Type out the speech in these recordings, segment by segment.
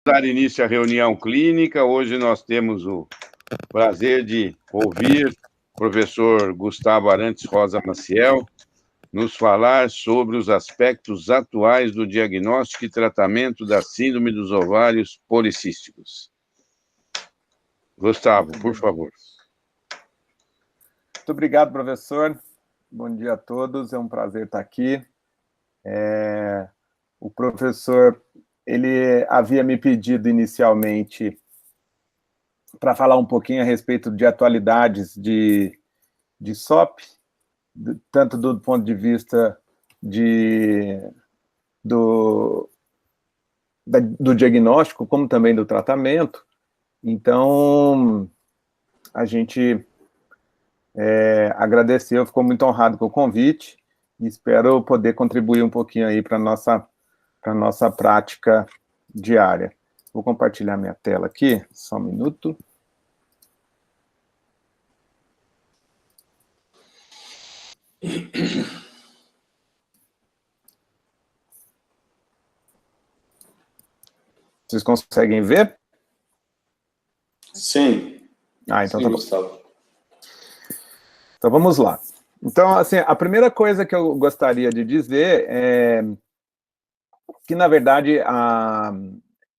Dar início à reunião clínica. Hoje nós temos o prazer de ouvir o professor Gustavo Arantes Rosa Maciel nos falar sobre os aspectos atuais do diagnóstico e tratamento da síndrome dos ovários policísticos. Gustavo, por favor. Muito obrigado, professor. Bom dia a todos, é um prazer estar aqui. O professor, ele havia me pedido inicialmente para falar um pouquinho a respeito de atualidades de SOP, tanto do ponto de vista do diagnóstico, como também do tratamento. Então, a gente agradeceu, ficou muito honrado com o convite, e espero poder contribuir um pouquinho aí para a nossa prática diária. Vou compartilhar minha tela aqui, só um minuto. Vocês conseguem ver? Sim. Então sim, tá bom. Gustavo. Então vamos lá. Então, assim, a primeira coisa que eu gostaria de dizer é que, na verdade,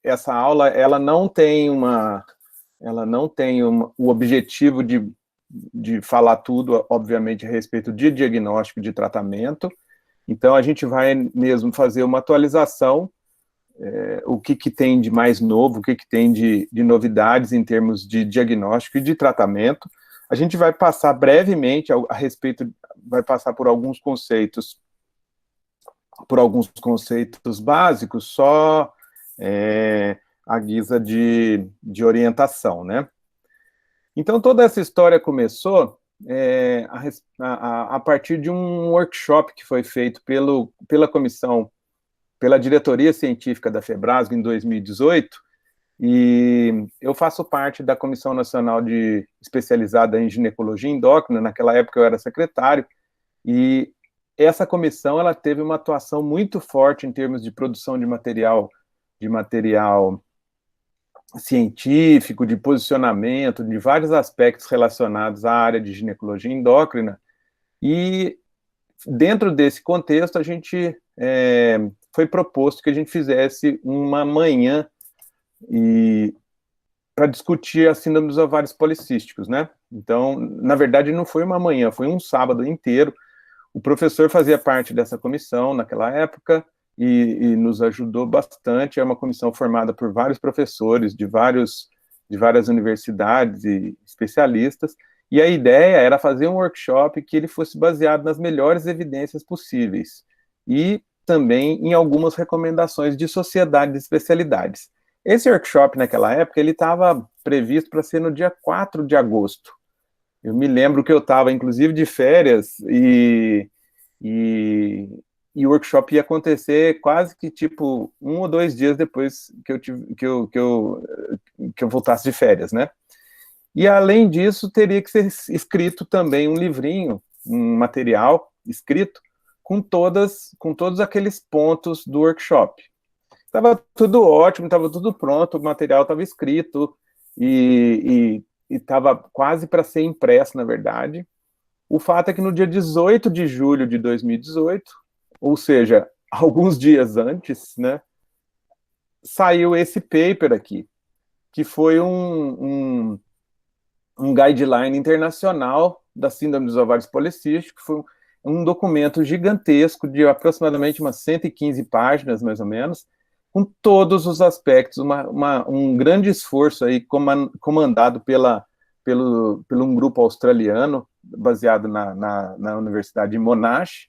essa aula, ela não tem o objetivo de falar tudo, obviamente, a respeito de diagnóstico, de tratamento. Então, a gente vai mesmo fazer uma atualização, o que tem de mais novo, o que tem de novidades em termos de diagnóstico e de tratamento. A gente vai passar brevemente a respeito, vai passar por alguns conceitos básicos, só à guisa de orientação, né? Então, toda essa história começou a partir de um workshop que foi feito pela comissão, pela diretoria científica da FEBRASGO em 2018, e eu faço parte da Comissão Nacional especializada em ginecologia endócrina. Naquela época eu era secretário, e essa comissão ela teve uma atuação muito forte em termos de produção de material científico, de posicionamento, de vários aspectos relacionados à área de ginecologia endócrina. E dentro desse contexto, a gente foi proposto que a gente fizesse uma manhã para discutir a síndrome dos ovários policísticos, né? Então, na verdade, não foi uma manhã, foi um sábado inteiro. O professor fazia parte dessa comissão naquela época e nos ajudou bastante. É uma comissão formada por vários professores de várias universidades e especialistas, e a ideia era fazer um workshop que ele fosse baseado nas melhores evidências possíveis e também em algumas recomendações de sociedades e especialidades. Esse workshop, naquela época, ele estava previsto para ser no dia 4 de agosto. Eu me lembro que eu estava, inclusive, de férias, e o workshop ia acontecer quase que, tipo, 1 ou 2 dias depois que eu voltasse de férias, né? E, além disso, teria que ser escrito também um livrinho, um material escrito, com todos aqueles pontos do workshop. Estava tudo ótimo, estava tudo pronto, o material estava escrito e estava quase para ser impresso, na verdade. O fato é que no dia 18 de julho de 2018, ou seja, alguns dias antes, né, saiu esse paper aqui, que foi um guideline internacional da síndrome dos ovários policísticos. Foi um documento gigantesco de aproximadamente umas 115 páginas, mais ou menos, com todos os aspectos, um grande esforço aí comandado pelo um grupo australiano, baseado na Universidade de Monash,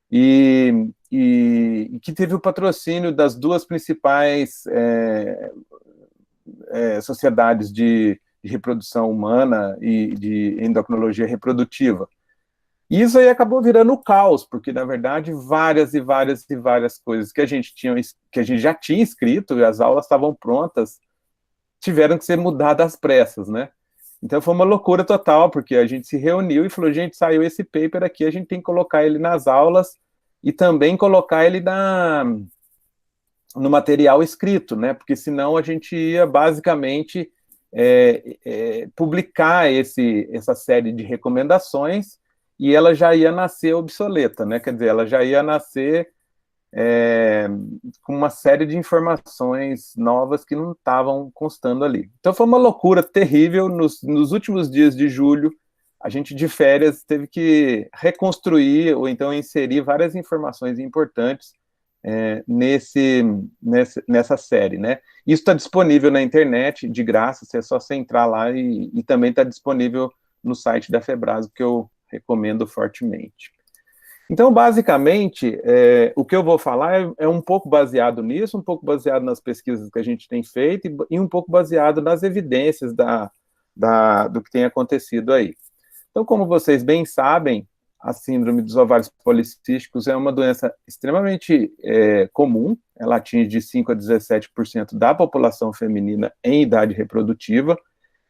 e que teve o patrocínio das duas principais sociedades de reprodução humana e de endocrinologia reprodutiva. E isso aí acabou virando o caos, porque, na verdade, várias coisas que a gente já tinha escrito, e as aulas estavam prontas, tiveram que ser mudadas às pressas, né? Então foi uma loucura total, porque a gente se reuniu e falou: gente, saiu esse paper aqui, a gente tem que colocar ele nas aulas e também colocar ele no material escrito, né? Porque senão a gente ia basicamente publicar essa série de recomendações e ela já ia nascer obsoleta, né? Quer dizer, ela já ia nascer com uma série de informações novas que não estavam constando ali. Então foi uma loucura terrível. Nos últimos dias de julho, a gente de férias teve que reconstruir ou então inserir várias informações importantes nessa série, né? Isso está disponível na internet, de graça, é só você entrar lá e também está disponível no site da Febraso, que eu recomendo fortemente. Então, basicamente, o que eu vou falar é um pouco baseado nisso, um pouco baseado nas pesquisas que a gente tem feito e um pouco baseado nas evidências do que tem acontecido aí. Então, como vocês bem sabem, a síndrome dos ovários policísticos é uma doença extremamente comum, ela atinge de 5 a 17% da população feminina em idade reprodutiva,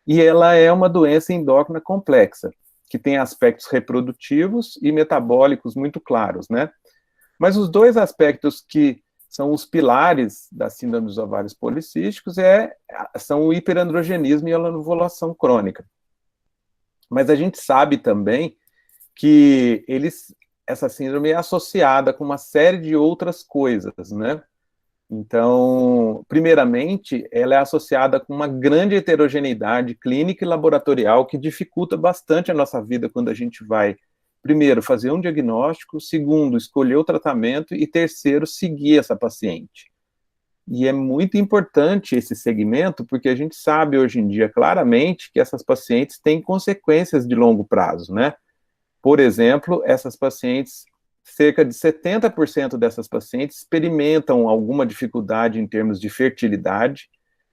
e ela é uma doença endócrina complexa, que tem aspectos reprodutivos e metabólicos muito claros, né? Mas os dois aspectos que são os pilares da síndrome dos ovários policísticos são o hiperandrogenismo e a anovulação crônica. Mas a gente sabe também que essa síndrome é associada com uma série de outras coisas, né? Então, primeiramente, ela é associada com uma grande heterogeneidade clínica e laboratorial que dificulta bastante a nossa vida quando a gente vai, primeiro, fazer um diagnóstico, segundo, escolher o tratamento e terceiro, seguir essa paciente. E é muito importante esse segmento, porque a gente sabe hoje em dia claramente que essas pacientes têm consequências de longo prazo, né? Por exemplo, essas pacientes, cerca de 70% dessas pacientes experimentam alguma dificuldade em termos de fertilidade,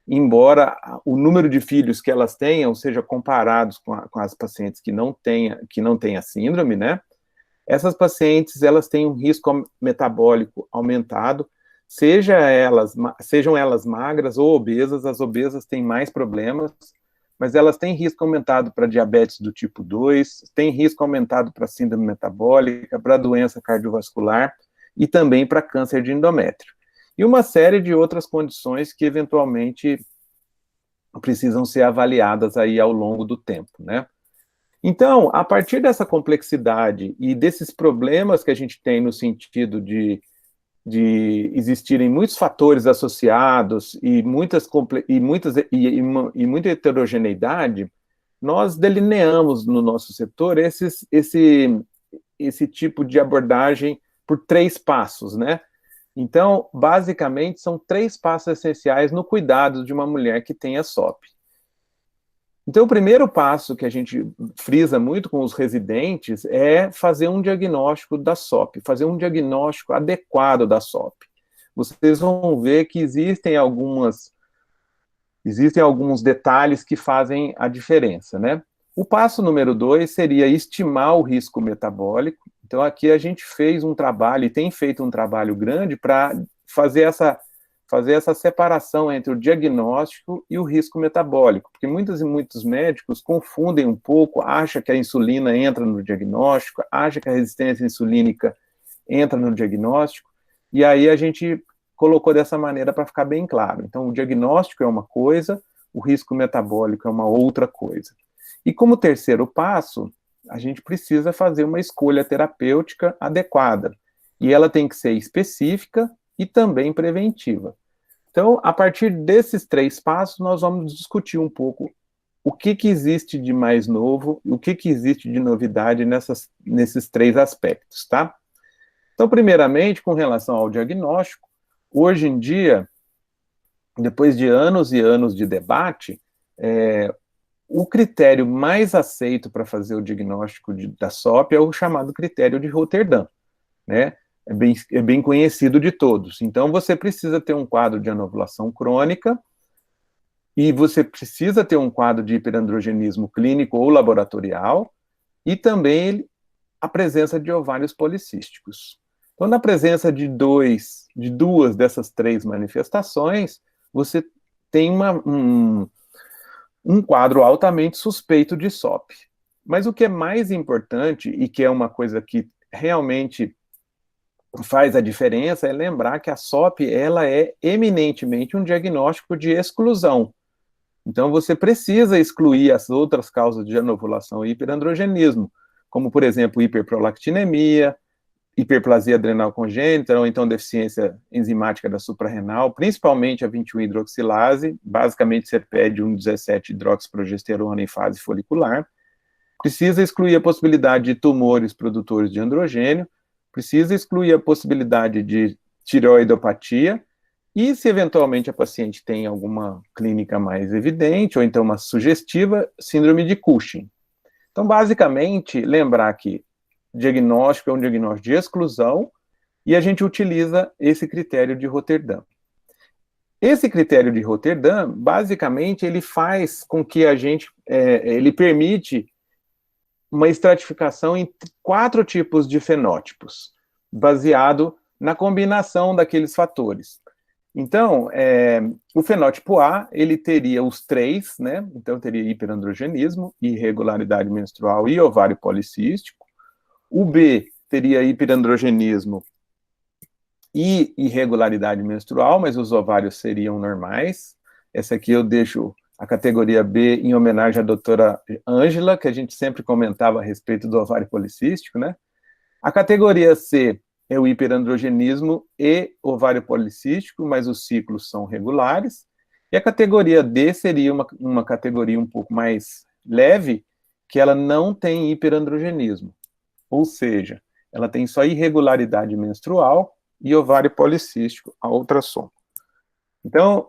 embora o número de filhos que elas tenham seja comparados com as pacientes que não têm a síndrome, né? Essas pacientes, elas têm um risco metabólico aumentado, sejam elas magras ou obesas, as obesas têm mais problemas, mas elas têm risco aumentado para diabetes do tipo 2, têm risco aumentado para síndrome metabólica, para doença cardiovascular e também para câncer de endométrio. E uma série de outras condições que eventualmente precisam ser avaliadas aí ao longo do tempo, né? Então, a partir dessa complexidade e desses problemas que a gente tem no sentido de existirem muitos fatores associados e muita heterogeneidade, nós delineamos no nosso setor esse tipo de abordagem por 3 passos, né? Então, basicamente, são 3 passos essenciais no cuidado de uma mulher que tenha SOP. Então, o primeiro passo que a gente frisa muito com os residentes é fazer um diagnóstico da SOP, fazer um diagnóstico adequado da SOP. Vocês vão ver que existem alguns detalhes que fazem a diferença, né? O passo número 2 seria estimar o risco metabólico. Então, aqui a gente fez um trabalho, e tem feito um trabalho grande para fazer essa separação entre o diagnóstico e o risco metabólico, porque muitos médicos confundem um pouco, acham que a insulina entra no diagnóstico, acham que a resistência insulínica entra no diagnóstico, e aí a gente colocou dessa maneira para ficar bem claro. Então, o diagnóstico é uma coisa, o risco metabólico é uma outra coisa. E como terceiro passo, a gente precisa fazer uma escolha terapêutica adequada, e ela tem que ser específica e também preventiva. Então, a partir desses 3 passos, nós vamos discutir um pouco o que existe de mais novo, o que existe de novidade nesses 3 aspectos, tá? Então, primeiramente, com relação ao diagnóstico, hoje em dia, depois de anos e anos de debate, o critério mais aceito para fazer o diagnóstico da SOP é o chamado critério de Rotterdam, né? É bem conhecido de todos. Então, você precisa ter um quadro de anovulação crônica e você precisa ter um quadro de hiperandrogenismo clínico ou laboratorial e também a presença de ovários policísticos. Então, na presença de duas dessas 3 manifestações, você tem um quadro altamente suspeito de SOP. Mas o que é mais importante e que é uma coisa que realmente faz a diferença é lembrar que a SOP ela é eminentemente um diagnóstico de exclusão. Então, você precisa excluir as outras causas de anovulação e hiperandrogenismo, como, por exemplo, hiperprolactinemia, hiperplasia adrenal congênita, ou então deficiência enzimática da suprarrenal, principalmente a 21-hidroxilase, basicamente você pede um 17-hidroxiprogesterona em fase folicular. Precisa excluir a possibilidade de tumores produtores de androgênio, precisa excluir a possibilidade de tireoidopatia, e se eventualmente a paciente tem alguma clínica mais evidente, ou então uma sugestiva, síndrome de Cushing. Então, basicamente, lembrar que diagnóstico é um diagnóstico de exclusão, e a gente utiliza esse critério de Rotterdam. Esse critério de Rotterdam, basicamente, ele faz com que a gente, ele permite uma estratificação em 4 tipos de fenótipos, baseado na combinação daqueles fatores. Então, o fenótipo A, ele teria os 3, né? Então, teria hiperandrogenismo, irregularidade menstrual e ovário policístico. O B teria hiperandrogenismo e irregularidade menstrual, mas os ovários seriam normais. Essa aqui eu deixo a categoria B em homenagem à doutora Ângela, que a gente sempre comentava a respeito do ovário policístico, né? A categoria C é o hiperandrogenismo e ovário policístico, mas os ciclos são regulares. E a categoria D seria uma categoria um pouco mais leve, que ela não tem hiperandrogenismo. Ou seja, ela tem só irregularidade menstrual e ovário policístico a ultrassom. Então,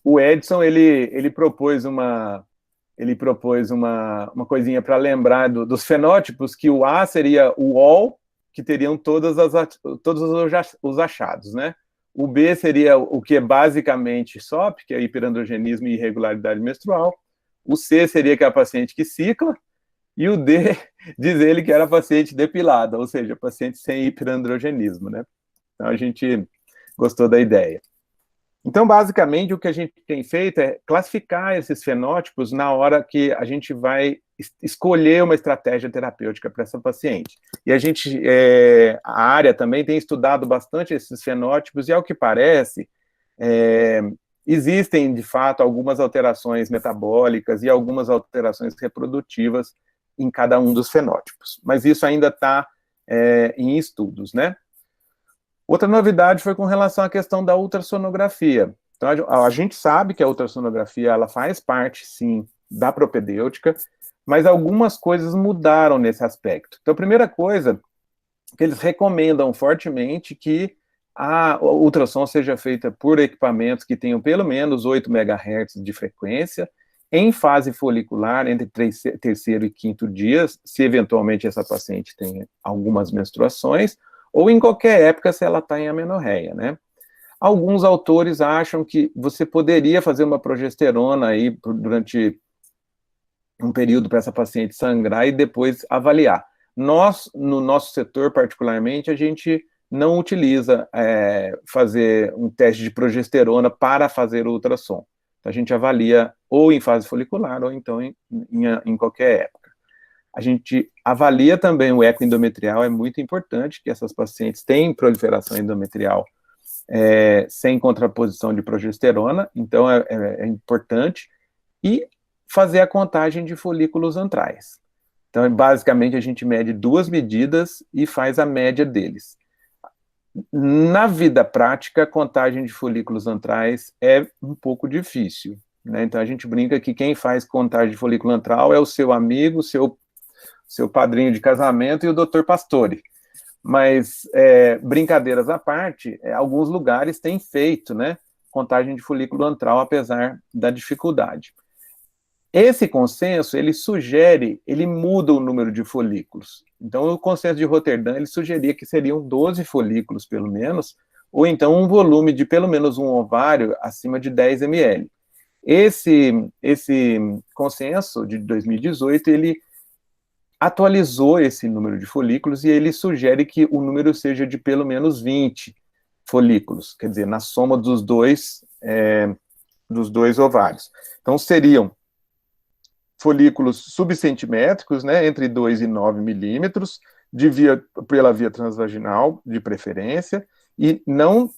o Edson, ele propôs uma coisinha para lembrar dos fenótipos, que o A seria o all, que teriam todos os achados, né? O B seria o que é basicamente SOP, que é hiperandrogenismo e irregularidade menstrual. O C seria que é a paciente que cicla. E o D, diz ele que era a paciente depilada, ou seja, paciente sem hiperandrogenismo, né? Então, a gente gostou da ideia. Então, basicamente, o que a gente tem feito é classificar esses fenótipos na hora que a gente vai escolher uma estratégia terapêutica para essa paciente. E a área também tem estudado bastante esses fenótipos, e ao que parece, existem, de fato, algumas alterações metabólicas e algumas alterações reprodutivas em cada um dos fenótipos. Mas isso ainda está em estudos, né? Outra novidade foi com relação à questão da ultrassonografia. Então, a gente sabe que a ultrassonografia ela faz parte, sim, da propedêutica, mas algumas coisas mudaram nesse aspecto. Então, a primeira coisa, que eles recomendam fortemente que a ultrassom seja feita por equipamentos que tenham pelo menos 8 MHz de frequência, em fase folicular, entre terceiro e quinto dias, se eventualmente essa paciente tem algumas menstruações, ou em qualquer época se ela está em amenorreia, né? Alguns autores acham que você poderia fazer uma progesterona aí durante um período para essa paciente sangrar e depois avaliar. Nós, no nosso setor particularmente, a gente não utiliza fazer um teste de progesterona para fazer o ultrassom. Então, a gente avalia ou em fase folicular ou então em qualquer época. A gente avalia também o eco endometrial, é muito importante que essas pacientes tenham proliferação endometrial sem contraposição de progesterona, então é importante, e fazer a contagem de folículos antrais. Então, basicamente, a gente mede 2 medidas e faz a média deles. Na vida prática, a contagem de folículos antrais é um pouco difícil, né? Então, a gente brinca que quem faz contagem de folículo antral é o seu amigo, seu padrinho de casamento e o doutor Pastore. Mas, brincadeiras à parte, alguns lugares têm feito, né, contagem de folículo antral, apesar da dificuldade. Esse consenso, ele muda o número de folículos. Então, o consenso de Rotterdam, ele sugeria que seriam 12 folículos, pelo menos, ou então um volume de pelo menos um ovário acima de 10 ml. Esse consenso de 2018, ele atualizou esse número de folículos e ele sugere que o número seja de pelo menos 20 folículos, quer dizer, na soma dos dois ovários. Então, seriam folículos subcentimétricos, né, entre 2 e 9 milímetros, pela via transvaginal, de preferência, e não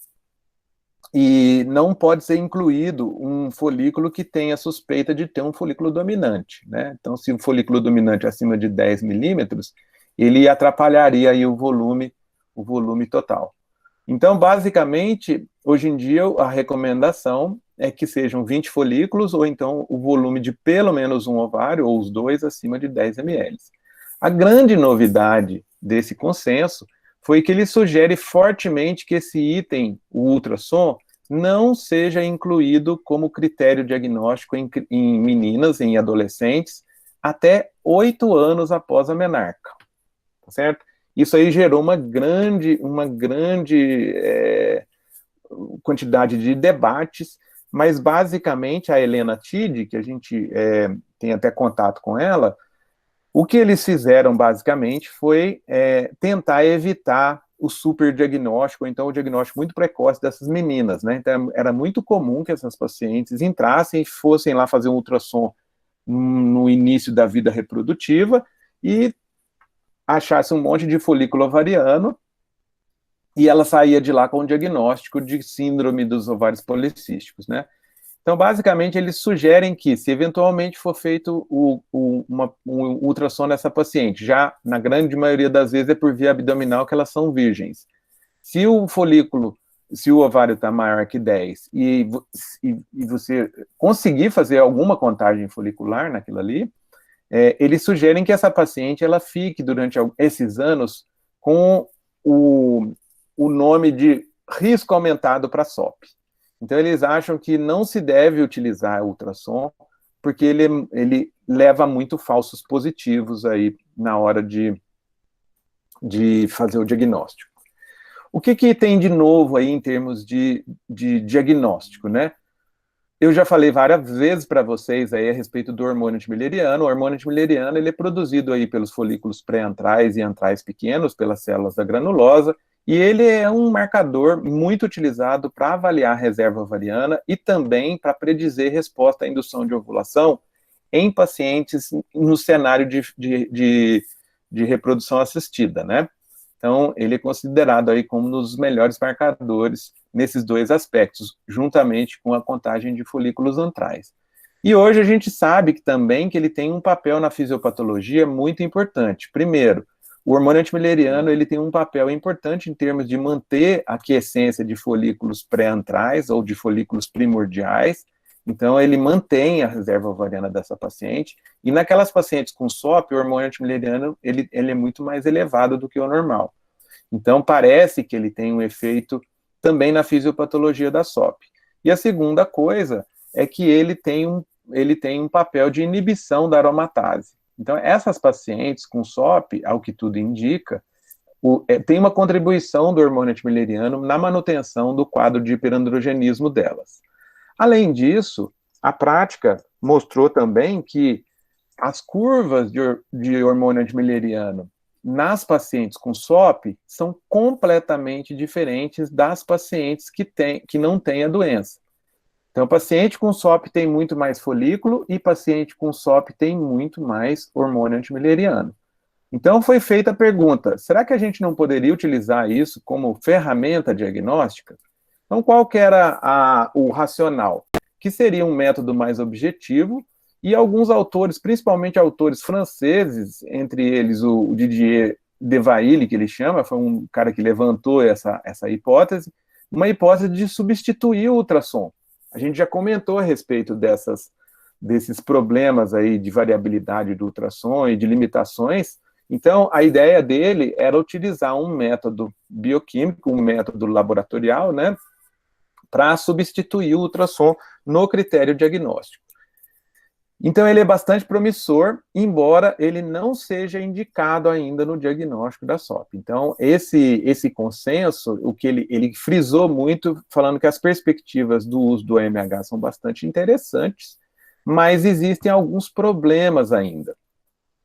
pode ser incluído um folículo que tenha suspeita de ter um folículo dominante, né? Então, se o folículo dominante é acima de 10 milímetros, ele atrapalharia aí o volume total. Então, basicamente, hoje em dia, a recomendação é que sejam 20 folículos, ou então o volume de pelo menos um ovário, ou os dois, acima de 10 ml. A grande novidade desse consenso foi que ele sugere fortemente que esse item, o ultrassom, não seja incluído como critério diagnóstico em meninas, em adolescentes, até 8 anos após a menarca, tá certo? Isso aí gerou uma grande quantidade de debates, mas basicamente a Helena Tiede, que a gente tem até contato com ela, o que eles fizeram basicamente foi tentar evitar o superdiagnóstico, então o diagnóstico muito precoce dessas meninas, né? Então era muito comum que essas pacientes entrassem e fossem lá fazer um ultrassom no início da vida reprodutiva e achasse um monte de folículo ovariano e ela saía de lá com um diagnóstico de síndrome dos ovários policísticos, né? Então, basicamente, eles sugerem que, se eventualmente for feito um ultrassom nessa paciente, já na grande maioria das vezes é por via abdominal que elas são virgens. Se o ovário está maior que 10 e você conseguir fazer alguma contagem folicular naquilo ali, eles sugerem que essa paciente ela fique durante esses anos com o nome de risco aumentado para SOP. Então, eles acham que não se deve utilizar ultrassom, porque ele leva muito falsos positivos aí na hora de fazer o diagnóstico. O que tem de novo aí em termos de diagnóstico, né? Eu já falei várias vezes para vocês aí a respeito do hormônio antimileriano. O hormônio antimileriano ele é produzido aí pelos folículos pré-antrais e antrais pequenos, pelas células da granulosa, e ele é um marcador muito utilizado para avaliar a reserva ovariana e também para predizer resposta à indução de ovulação em pacientes no cenário de reprodução assistida, né? Então, ele é considerado aí como um dos melhores marcadores nesses dois aspectos, juntamente com a contagem de folículos antrais. E hoje a gente sabe que também que ele tem um papel na fisiopatologia muito importante. Primeiro, o hormônio antimileriano ele tem um papel importante em termos de manter a quiescência de folículos pré-antrais ou de folículos primordiais. Então, ele mantém a reserva ovariana dessa paciente. E naquelas pacientes com SOP, o hormônio antimileriano ele é muito mais elevado do que o normal. Então, parece que ele tem um efeito também na fisiopatologia da SOP. E a segunda coisa é que ele tem um papel de inibição da aromatase. Então, essas pacientes com SOP, ao que tudo indica, tem uma contribuição do hormônio antimileriano na manutenção do quadro de hiperandrogenismo delas. Além disso, a prática mostrou também que as curvas de hormônio antimileriano nas pacientes com SOP são completamente diferentes das pacientes que não têm a doença. Então, paciente com SOP tem muito mais folículo e paciente com SOP tem muito mais hormônio antimileriano. Então, foi feita a pergunta, será que a gente não poderia utilizar isso como ferramenta diagnóstica? Então, qual que era o racional? Que seria um método mais objetivo, e alguns autores, principalmente autores franceses, entre eles o Didier Devaille, que ele chama, foi um cara que levantou essa hipótese, uma hipótese de substituir o ultrassom. A gente já comentou a respeito desses problemas aí de variabilidade do ultrassom e de limitações. Então, a ideia dele era utilizar um método bioquímico, um método laboratorial, né, para substituir o ultrassom no critério diagnóstico. Então, ele é bastante promissor, embora ele não seja indicado ainda no diagnóstico da SOP. Então, esse consenso, o que ele frisou muito, falando que as perspectivas do uso do AMH são bastante interessantes, mas existem alguns problemas ainda,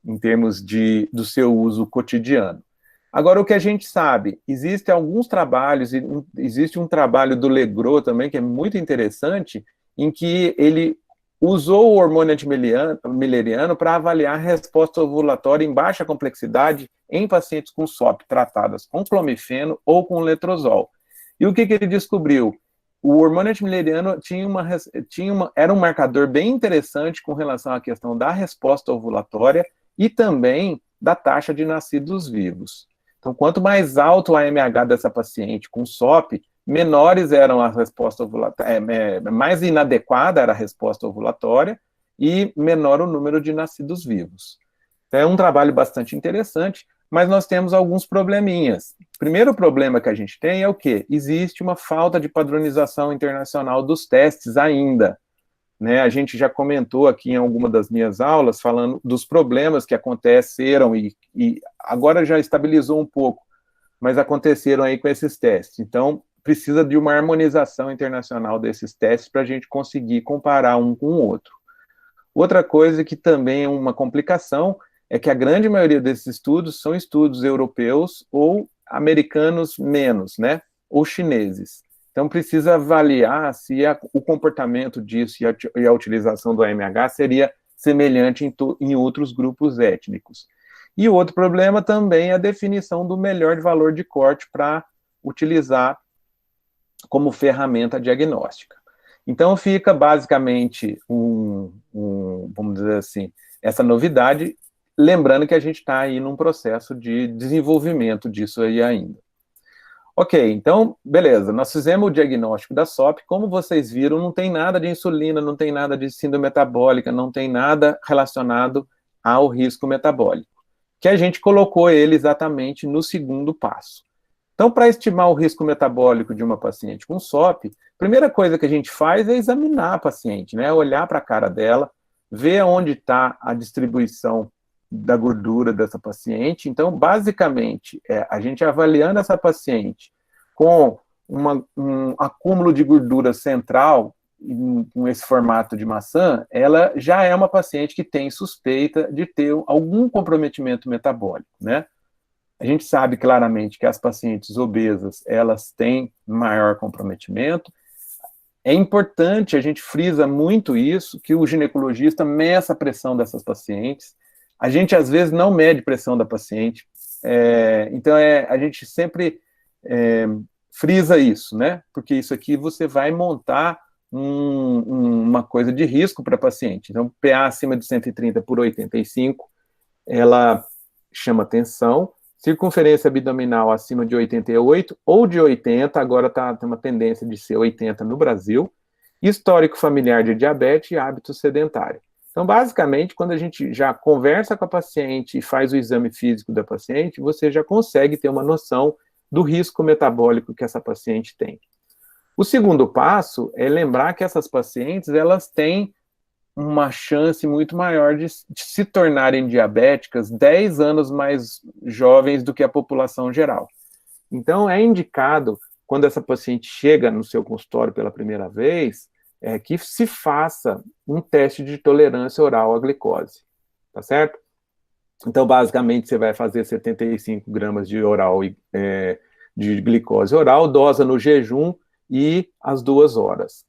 em termos do seu uso cotidiano. Agora, o que a gente sabe, existem alguns trabalhos, existe um trabalho do Legros também, que é muito interessante, em que ele usou o hormônio antimileriano para avaliar a resposta ovulatória em baixa complexidade em pacientes com SOP tratadas com clomifeno ou com letrozol. E o que ele descobriu? O hormônio antimileriano era um marcador bem interessante com relação à questão da resposta ovulatória e também da taxa de nascidos vivos. Então, quanto mais alto o AMH dessa paciente com SOP, menores eram a resposta ovulatória, mais inadequada era a resposta ovulatória e menor o número de nascidos vivos. Então, é um trabalho bastante interessante, mas nós temos alguns probleminhas. O primeiro problema que a gente tem é o quê? Existe uma falta de padronização internacional dos testes ainda. Né? A gente já comentou aqui em alguma das minhas aulas, falando dos problemas que aconteceram e agora já estabilizou um pouco, mas aconteceram aí com esses testes. Então, precisa de uma harmonização internacional desses testes para a gente conseguir comparar um com o outro. Outra coisa que também é uma complicação é que a grande maioria desses estudos são estudos europeus ou americanos menos, né? Ou chineses. Então, precisa avaliar se o comportamento disso e a utilização do AMH seria semelhante em outros grupos étnicos. E o outro problema também é a definição do melhor valor de corte para utilizar como ferramenta diagnóstica. Então, fica basicamente vamos dizer assim, essa novidade, lembrando que a gente está aí num processo de desenvolvimento disso aí ainda. Ok, então, beleza, nós fizemos o diagnóstico da SOP, como vocês viram, não tem nada de insulina, não tem nada de síndrome metabólica, não tem nada relacionado ao risco metabólico, que a gente colocou ele exatamente no segundo passo. Então, para estimar o risco metabólico de uma paciente com SOP, a primeira coisa que a gente faz é examinar a paciente, né, olhar para a cara dela, ver onde está a distribuição da gordura dessa paciente. Então, basicamente, a gente avaliando essa paciente com um acúmulo de gordura central, com esse formato de maçã, ela já é uma paciente que tem suspeita de ter algum comprometimento metabólico, né? A gente sabe claramente que as pacientes obesas, elas têm maior comprometimento. É importante, a gente frisa muito isso, que o ginecologista meça a pressão dessas pacientes. A gente, às vezes, não mede pressão da paciente, então a gente sempre frisa isso, né? Porque isso aqui você vai montar uma coisa de risco para a paciente. Então, PA acima de 130 por 85, ela chama atenção. Circunferência abdominal acima de 88 ou de 80, agora tem uma tendência de ser 80 no Brasil. Histórico familiar de diabetes e hábito sedentário. Então, basicamente, quando a gente já conversa com a paciente e faz o exame físico da paciente, você já consegue ter uma noção do risco metabólico que essa paciente tem. O segundo passo é lembrar que essas pacientes, elas têm uma chance muito maior de se tornarem diabéticas 10 anos mais jovens do que a população geral. Então, é indicado, quando essa paciente chega no seu consultório pela primeira vez, que se faça um teste de tolerância oral à glicose, tá certo? Então, basicamente, você vai fazer 75 gramas de de glicose oral, dosa no jejum e às 2 horas.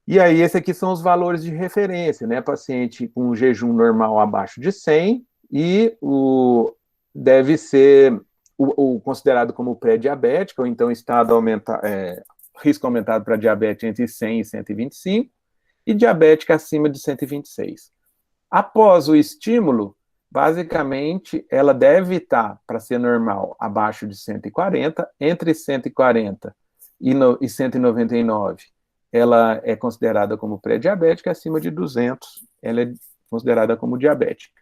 E aí, esses aqui são os valores de referência, né? Paciente com jejum normal abaixo de 100 e deve ser o considerado como pré-diabético, ou então estado risco aumentado para diabetes entre 100 e 125, e diabética acima de 126. Após o estímulo, basicamente, ela deve estar, para ser normal, abaixo de 140, entre 140 e 199, ela é considerada como pré-diabética, acima de 200, ela é considerada como diabética.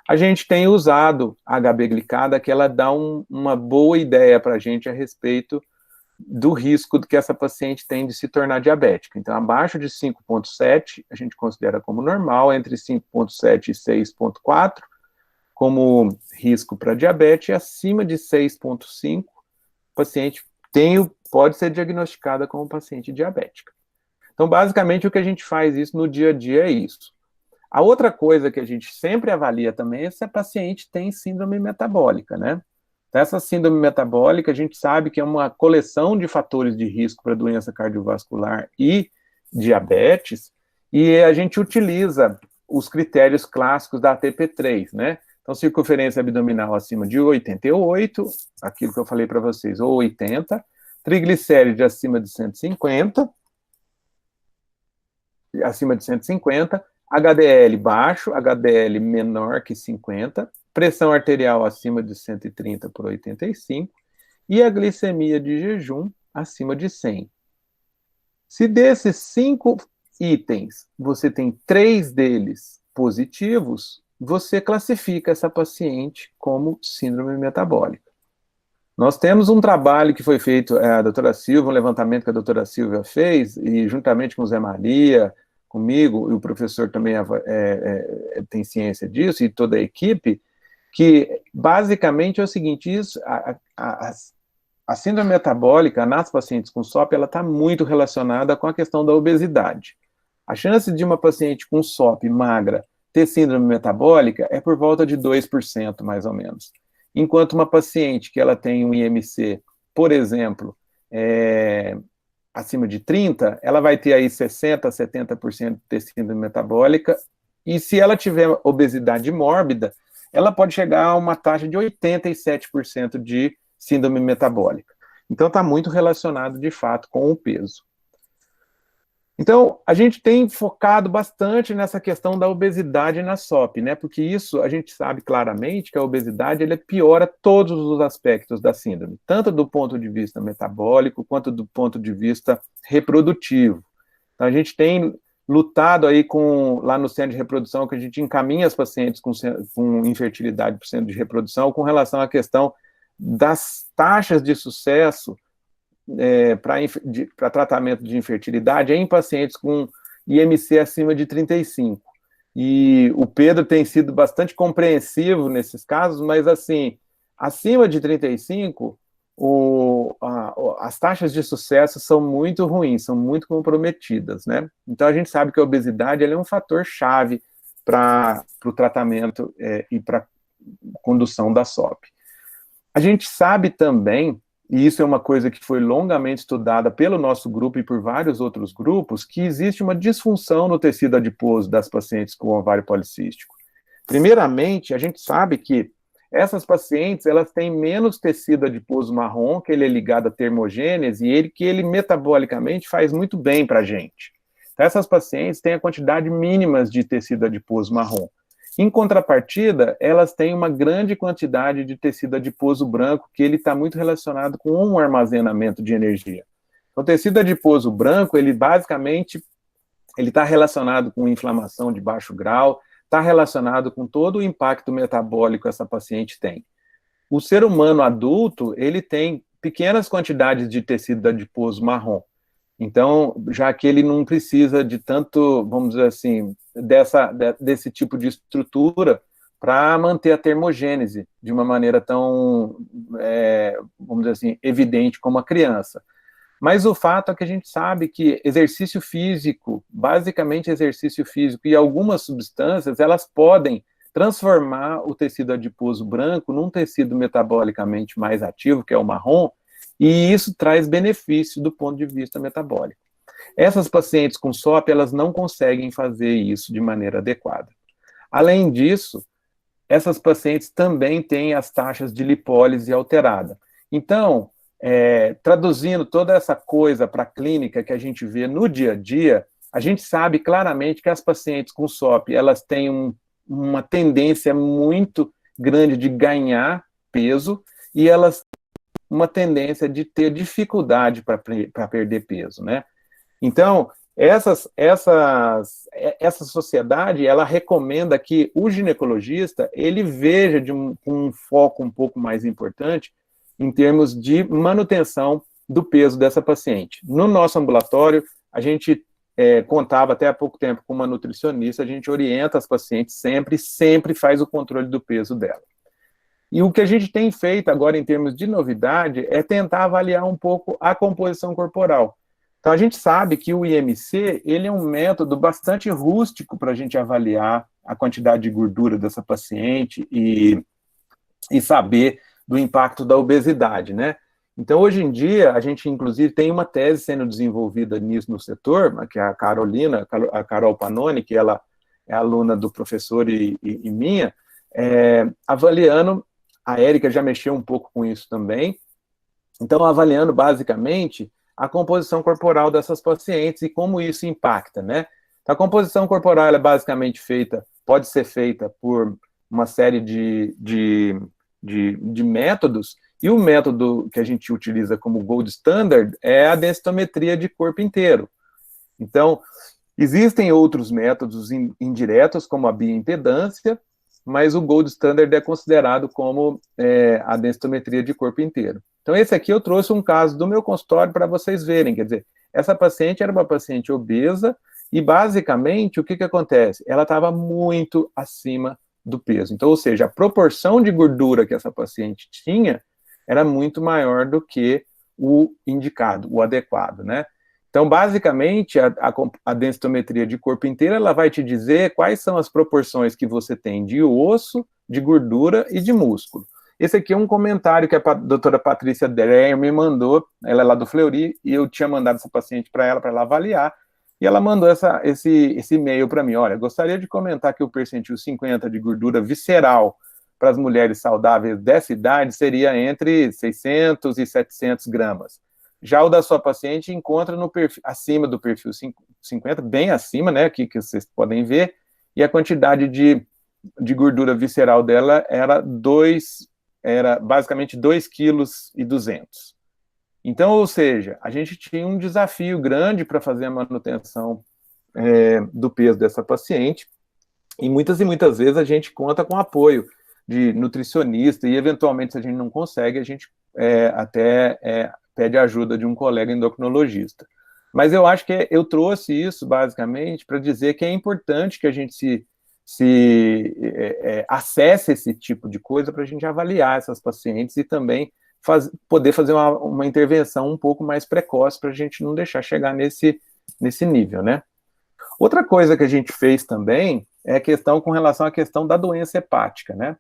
A gente tem usado a HB glicada, que ela dá uma boa ideia para a gente a respeito do risco que essa paciente tem de se tornar diabética. Então, abaixo de 5,7, a gente considera como normal, entre 5,7 e 6,4, como risco para diabetes, e acima de 6,5, o paciente pode ser diagnosticada como paciente diabética. Então, basicamente, o que a gente faz isso no dia a dia é isso. A outra coisa que a gente sempre avalia também é se a paciente tem síndrome metabólica, né? Então, essa síndrome metabólica, a gente sabe que é uma coleção de fatores de risco para doença cardiovascular e diabetes, e a gente utiliza os critérios clássicos da ATP3, né? Então, circunferência abdominal acima de 88, aquilo que eu falei para vocês, ou 80, triglicéride acima de 150, HDL baixo, HDL menor que 50, pressão arterial acima de 130 por 85 e a glicemia de jejum acima de 100. Se desses 5 itens você tem 3 deles positivos, você classifica essa paciente como síndrome metabólica. Nós temos um trabalho que foi feito, a doutora Silva, um levantamento que a doutora Silva fez, e juntamente com o Zé Maria, comigo, e o professor também tem ciência disso, e toda a equipe, que basicamente é o seguinte, a síndrome metabólica nas pacientes com SOP, ela está muito relacionada com a questão da obesidade. A chance de uma paciente com SOP magra ter síndrome metabólica é por volta de 2%, mais ou menos. Enquanto uma paciente que ela tem um IMC, por exemplo, acima de 30, ela vai ter aí 60%, 70% de síndrome metabólica, e se ela tiver obesidade mórbida, ela pode chegar a uma taxa de 87% de síndrome metabólica. Então, está muito relacionado, de fato, com o peso. Então, a gente tem focado bastante nessa questão da obesidade na SOP, né? Porque isso, a gente sabe claramente que a obesidade, ele piora todos os aspectos da síndrome, tanto do ponto de vista metabólico, quanto do ponto de vista reprodutivo. Então, a gente tem lutado aí lá no centro de reprodução, que a gente encaminha as pacientes com infertilidade para o centro de reprodução, com relação à questão das taxas de sucesso para tratamento de infertilidade em pacientes com IMC acima de 35. E o Pedro tem sido bastante compreensivo nesses casos, mas assim, acima de 35, as taxas de sucesso são muito ruins, são muito comprometidas, né? Então a gente sabe que a obesidade é um fator chave para o tratamento e para a condução da SOP. A gente sabe também, e isso é uma coisa que foi longamente estudada pelo nosso grupo e por vários outros grupos, que existe uma disfunção no tecido adiposo das pacientes com ovário policístico. Primeiramente, a gente sabe que essas pacientes, elas têm menos tecido adiposo marrom, que ele é ligado à termogênese, e que ele metabolicamente faz muito bem para a gente. Então, essas pacientes têm a quantidade mínima de tecido adiposo marrom. Em contrapartida, elas têm uma grande quantidade de tecido adiposo branco, que ele está muito relacionado com um armazenamento de energia. Então, o tecido adiposo branco, ele basicamente está relacionado com inflamação de baixo grau, está relacionado com todo o impacto metabólico que essa paciente tem. O ser humano adulto, ele tem pequenas quantidades de tecido adiposo marrom. Então, já que ele não precisa de tanto, vamos dizer assim, desse tipo de estrutura para manter a termogênese de uma maneira tão, vamos dizer assim, evidente como a criança. Mas o fato é que a gente sabe que exercício físico, basicamente exercício físico e algumas substâncias, elas podem transformar o tecido adiposo branco num tecido metabolicamente mais ativo, que é o marrom, e isso traz benefício do ponto de vista metabólico. Essas pacientes com SOP, elas não conseguem fazer isso de maneira adequada. Além disso, essas pacientes também têm as taxas de lipólise alterada. Então, traduzindo toda essa coisa para a clínica que a gente vê no dia a dia, a gente sabe claramente que as pacientes com SOP, elas têm uma tendência muito grande de ganhar peso e elas têm uma tendência de ter dificuldade para perder peso, né? Então, essa sociedade, ela recomenda que o ginecologista, ele veja com um foco um pouco mais importante em termos de manutenção do peso dessa paciente. No nosso ambulatório, a gente contava até há pouco tempo com uma nutricionista, a gente orienta as pacientes sempre faz o controle do peso dela. E o que a gente tem feito agora em termos de novidade é tentar avaliar um pouco a composição corporal. Então, a gente sabe que o IMC, ele é um método bastante rústico para a gente avaliar a quantidade de gordura dessa paciente e saber do impacto da obesidade, né? Então, hoje em dia, a gente, inclusive, tem uma tese sendo desenvolvida nisso no setor, que é a Carol Panoni, que ela é aluna do professor e minha, avaliando, a Érica já mexeu um pouco com isso também, então avaliando basicamente a composição corporal dessas pacientes e como isso impacta, né? A composição corporal é basicamente pode ser feita por uma série de métodos, e o método que a gente utiliza como gold standard é a densitometria de corpo inteiro. Então, existem outros métodos indiretos, como a bioimpedância, mas o gold standard é considerado como a densitometria de corpo inteiro. Então, esse aqui eu trouxe um caso do meu consultório para vocês verem, quer dizer, essa paciente era uma paciente obesa, e basicamente, o que acontece? Ela estava muito acima do peso. Então, ou seja, a proporção de gordura que essa paciente tinha era muito maior do que o indicado, o adequado, né? Então, basicamente, a densitometria de corpo inteiro, ela vai te dizer quais são as proporções que você tem de osso, de gordura e de músculo. Esse aqui é um comentário que a doutora Patrícia Dreyer me mandou, ela é lá do Fleury, e eu tinha mandado essa paciente para ela avaliar, e ela mandou esse e-mail para mim, olha, gostaria de comentar que o percentil 50 de gordura visceral para as mulheres saudáveis dessa idade seria entre 600 e 700 gramas. Já o da sua paciente encontra no perfil, acima do perfil 50, bem acima, né, aqui que vocês podem ver, e a quantidade de gordura visceral dela era basicamente 2,2 kg. Então, ou seja, a gente tinha um desafio grande para fazer a manutenção do peso dessa paciente, e muitas vezes a gente conta com apoio de nutricionista, e eventualmente, se a gente não consegue, a gente até pede ajuda de um colega endocrinologista. Mas eu acho que eu trouxe isso, basicamente, para dizer que é importante que a gente acesse esse tipo de coisa para a gente avaliar essas pacientes e também poder fazer uma intervenção um pouco mais precoce para a gente não deixar chegar nesse nível, né? Outra coisa que a gente fez também é a questão com relação à questão da doença hepática, né?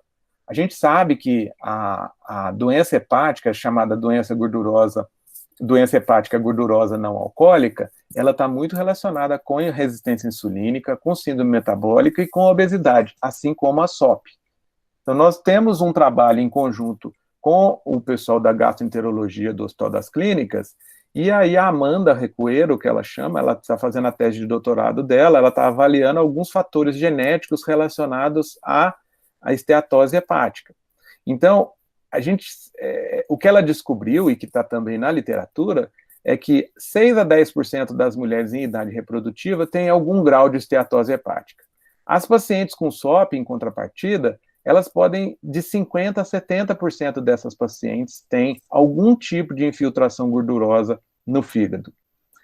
A gente sabe que a doença hepática, chamada doença hepática gordurosa não alcoólica, ela está muito relacionada com a resistência insulínica, com síndrome metabólica e com a obesidade, assim como a SOP. Então, nós temos um trabalho em conjunto com o pessoal da gastroenterologia do Hospital das Clínicas, e aí a Amanda Recuero, que ela chama, ela está fazendo a tese de doutorado dela, ela está avaliando alguns fatores genéticos relacionados à esteatose hepática. Então, o que ela descobriu, e que está também na literatura, é que 6 a 10% das mulheres em idade reprodutiva têm algum grau de esteatose hepática. As pacientes com SOP, em contrapartida, elas podem, de 50% a 70% dessas pacientes têm algum tipo de infiltração gordurosa no fígado.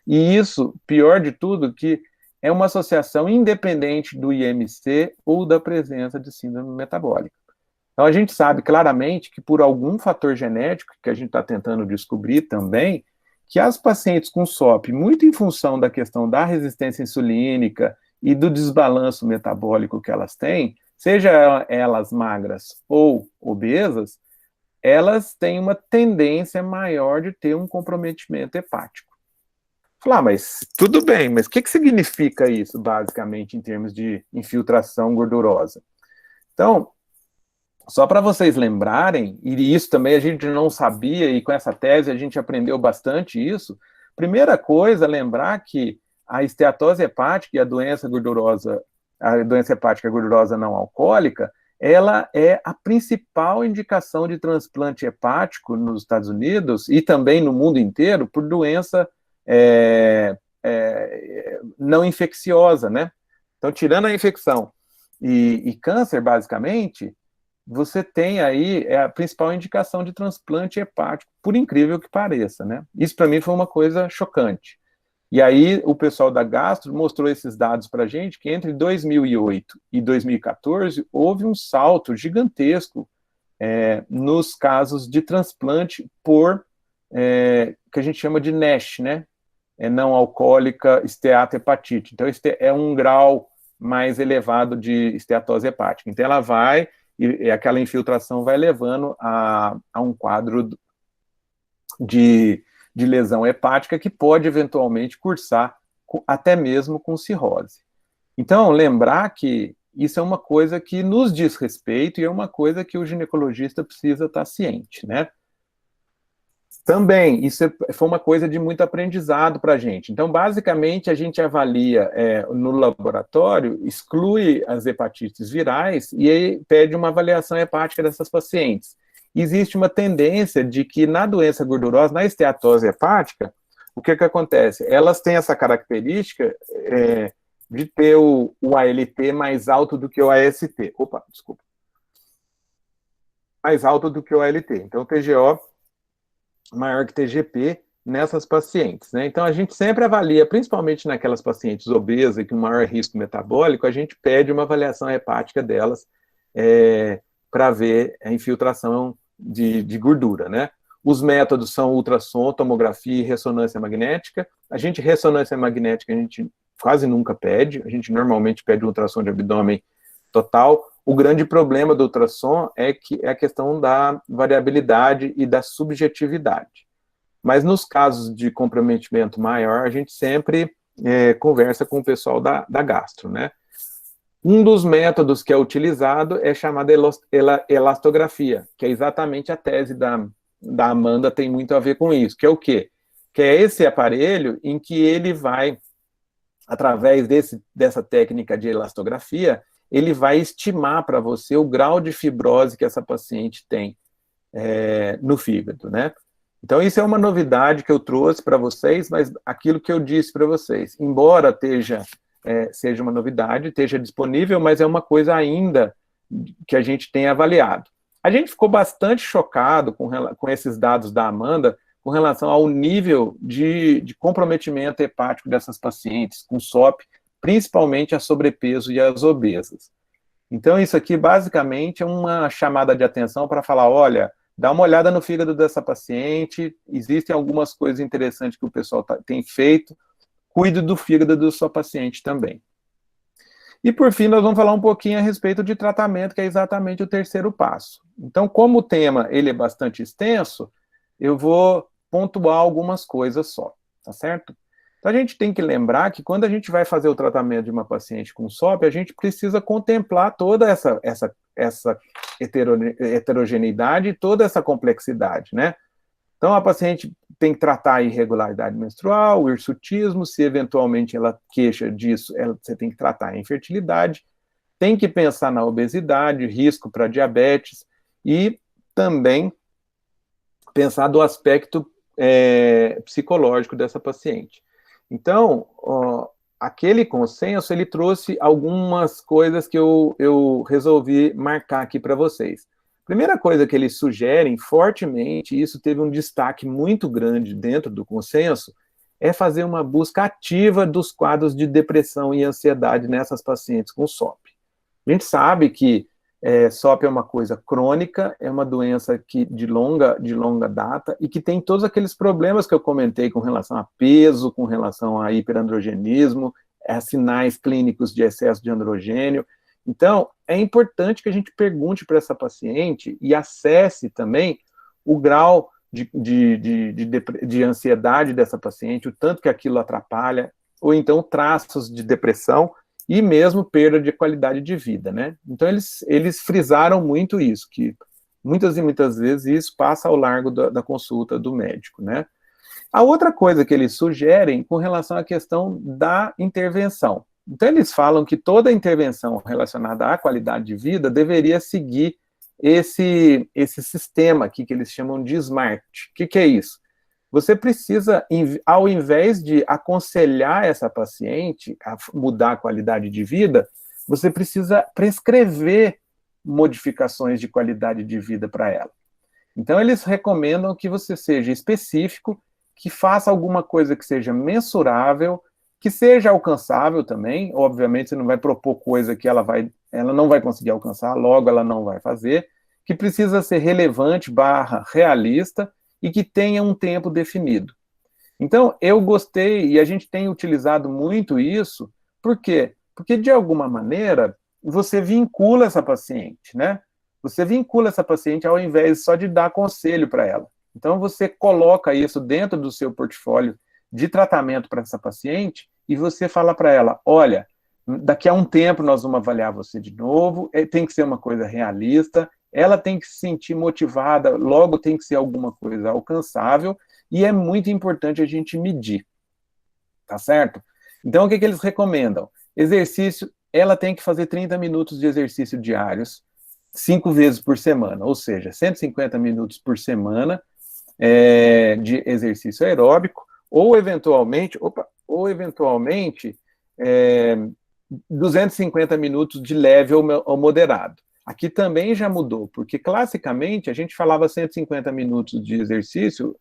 E isso, pior de tudo, que é uma associação independente do IMC ou da presença de síndrome metabólica. Então, a gente sabe claramente que por algum fator genético, que a gente está tentando descobrir também, que as pacientes com SOP, muito em função da questão da resistência insulínica e do desbalanço metabólico que elas têm, seja elas magras ou obesas, elas têm uma tendência maior de ter um comprometimento hepático. Falar, mas tudo bem, mas o que significa isso, basicamente, em termos de infiltração gordurosa? Então, só para vocês lembrarem, e isso também a gente não sabia, e com essa tese a gente aprendeu bastante isso, primeira coisa, lembrar que a esteatose hepática e a doença hepática gordurosa não alcoólica, ela é a principal indicação de transplante hepático nos Estados Unidos e também no mundo inteiro por doença não infecciosa, né? Então, tirando a infecção e câncer, basicamente, você tem aí a principal indicação de transplante hepático, por incrível que pareça, né? Isso para mim foi uma coisa chocante. E aí o pessoal da Gastro mostrou esses dados para a gente, que entre 2008 e 2014 houve um salto gigantesco nos casos de transplante por que a gente chama de NASH, né? Não alcoólica esteatohepatite. Então, este é um grau mais elevado de esteatose hepática. Então, ela vai, e aquela infiltração vai levando a um quadro de lesão hepática que pode eventualmente cursar até mesmo com cirrose. Então, lembrar que isso é uma coisa que nos diz respeito e é uma coisa que o ginecologista precisa estar ciente, né? Também, isso foi uma coisa de muito aprendizado para a gente. Então, basicamente, a gente avalia no laboratório, exclui as hepatites virais e aí pede uma avaliação hepática dessas pacientes. Existe uma tendência de que na doença gordurosa, na esteatose hepática, o que acontece? Elas têm essa característica de ter o ALT mais alto do que o AST. Opa, desculpa. Mais alto do que o ALT. Então, o TGO maior que TGP nessas pacientes, né? Então, a gente sempre avalia, principalmente naquelas pacientes obesas e com maior risco metabólico, a gente pede uma avaliação hepática delas para ver a infiltração de gordura, né? Os métodos são ultrassom, tomografia e ressonância magnética. Ressonância magnética, a gente quase nunca pede, a gente normalmente pede ultrassom de abdômen total. O grande problema do ultrassom é a questão da variabilidade e da subjetividade. Mas nos casos de comprometimento maior, a gente sempre conversa com o pessoal da gastro, né? Um dos métodos que é utilizado é chamada elastografia, que é exatamente a tese da Amanda, tem muito a ver com isso, que é o quê? Que é esse aparelho em que ele vai, através dessa técnica de elastografia, ele vai estimar para você o grau de fibrose que essa paciente tem no fígado, né? Então, isso é uma novidade que eu trouxe para vocês, mas aquilo que eu disse para vocês, embora seja uma novidade, esteja disponível, mas é uma coisa ainda que a gente tem avaliado. A gente ficou bastante chocado com esses dados da Amanda com relação ao nível de comprometimento hepático dessas pacientes com SOP, principalmente a sobrepeso e as obesas. Então, isso aqui, basicamente, é uma chamada de atenção para falar, olha, dá uma olhada no fígado dessa paciente, existem algumas coisas interessantes que o pessoal tem feito, cuide do fígado da sua paciente também. E, por fim, nós vamos falar um pouquinho a respeito de tratamento, que é exatamente o terceiro passo. Então, como o tema ele é bastante extenso, eu vou pontuar algumas coisas só, tá certo? Então, a gente tem que lembrar que quando a gente vai fazer o tratamento de uma paciente com SOP, a gente precisa contemplar toda essa heterogeneidade e toda essa complexidade, né? Então, a paciente tem que tratar a irregularidade menstrual, o hirsutismo, se eventualmente ela queixa disso, você tem que tratar a infertilidade, tem que pensar na obesidade, risco para diabetes, e também pensar do aspecto psicológico dessa paciente. Então, aquele consenso, ele trouxe algumas coisas que eu resolvi marcar aqui para vocês. Primeira coisa que eles sugerem fortemente, e isso teve um destaque muito grande dentro do consenso, é fazer uma busca ativa dos quadros de depressão e ansiedade nessas pacientes com SOP. A gente sabe que SOP é uma coisa crônica, é uma doença de longa data e que tem todos aqueles problemas que eu comentei com relação a peso, com relação a hiperandrogenismo, a sinais clínicos de excesso de androgênio. Então, é importante que a gente pergunte para essa paciente e acesse também o grau de ansiedade dessa paciente, o tanto que aquilo atrapalha, ou então traços de depressão, e mesmo perda de qualidade de vida, né? Então, eles frisaram muito isso, que muitas e muitas vezes isso passa ao largo da consulta do médico, né? A outra coisa que eles sugerem com relação à questão da intervenção. Então, eles falam que toda intervenção relacionada à qualidade de vida deveria seguir esse sistema aqui que eles chamam de SMART. O que é isso? Você precisa, ao invés de aconselhar essa paciente a mudar a qualidade de vida, você precisa prescrever modificações de qualidade de vida para ela. Então, eles recomendam que você seja específico, que faça alguma coisa que seja mensurável, que seja alcançável também. Obviamente, você não vai propor coisa que ela não vai conseguir alcançar, logo ela não vai fazer, que precisa ser relevante / realista, e que tenha um tempo definido. Então, eu gostei, e a gente tem utilizado muito isso, por quê? Porque, de alguma maneira, você vincula essa paciente, né? Você vincula essa paciente ao invés só de dar conselho para ela. Então, você coloca isso dentro do seu portfólio de tratamento para essa paciente, e você fala para ela, olha, daqui a um tempo nós vamos avaliar você de novo, tem que ser uma coisa realista, ela tem que se sentir motivada, logo tem que ser alguma coisa alcançável, e é muito importante a gente medir, tá certo? Então, o que eles recomendam? Exercício, ela tem que fazer 30 minutos de exercício diários, 5 vezes por semana, ou seja, 150 minutos por semana de exercício aeróbico, ou eventualmente 250 minutos de leve ou moderado. Aqui também já mudou, porque classicamente a gente falava 150 minutos de exercício,